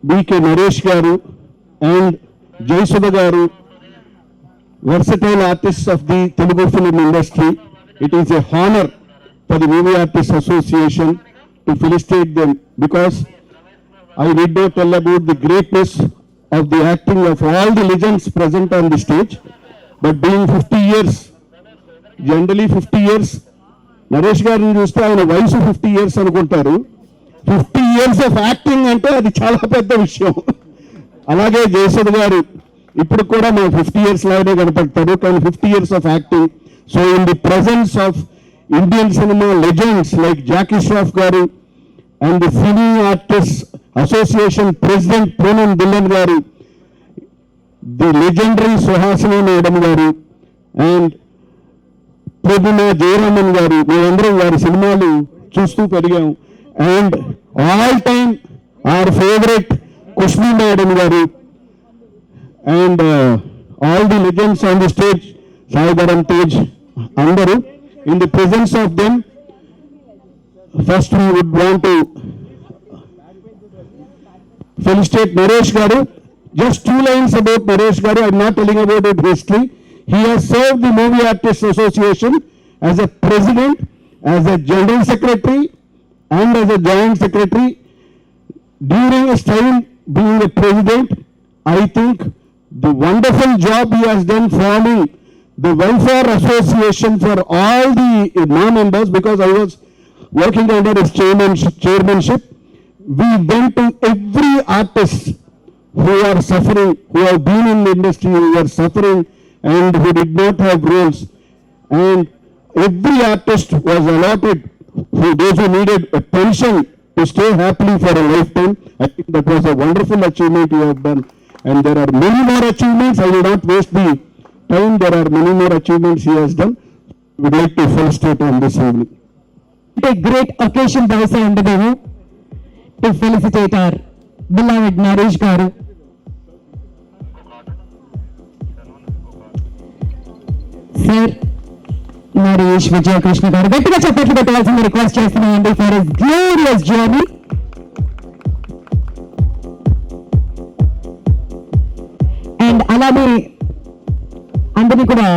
B.K. Naresh Garu and Jayasudha Garu, versatile artists of the Telugu film industry. It is a honor for the Movie Artists Association to felicitate them, because I need not tell about the greatness of the acting of all the legends present on the stage, but being 50 years, generally 50 years, Naresh గారిని చూస్తే ఆయన వయసు 50 years అనుకుంటారు. 50 years of acting అంటే అది చాలా పెద్ద విషయం. అలాగే జయసుధ గారు ఇప్పుడు కూడా మా 50 years లాగే కనపడతారు, కానీ 50 years of acting. So in the presence of Indian cinema legends like Jackie Shroff garu and the cine artist association president Poonam Dhillon garu, the legendary Suhasini madam garu and ప్రొద్దున జయరామన్ గారు, మేమందరం వారి సినిమాలు చూస్తూ పెరిగాం. And all time our favourite కుష్మీ madam garu and all the legends on the stage, Sai Dharam Tej, అందరూ. In the presence of them, first we would want to felicitate Naresh Garu. Just 2 lines about Naresh Garu. I'm not telling about his history. He has served the Movie Artists Association as a president, as a general secretary, and as a joint secretary. During his time being a president, I think the wonderful job he has done forming the Welfare Association for all the non-members, because I was working under his chairmanship. We went to every artist who are suffering, who have been in the industry, who are suffering and who did not have roles, and every artist was allotted, for those who needed a pension to stay happily for a lifetime. I think that was a wonderful achievement you have done, and there are many more achievements. I will not waste the time. There are many more achievements he has done. We would like to felicitate on this evening. A great occasion, Bhavasa Andadevu, to felicitate our beloved Naresh Garu. Sir, Naresh Vijaya Krishna Garu, గట్టిగా చప్పట్లు పెట్టాల్సింది request చేస్తున్నామండి for his glorious journey. And అలానే అందరినీ కూడా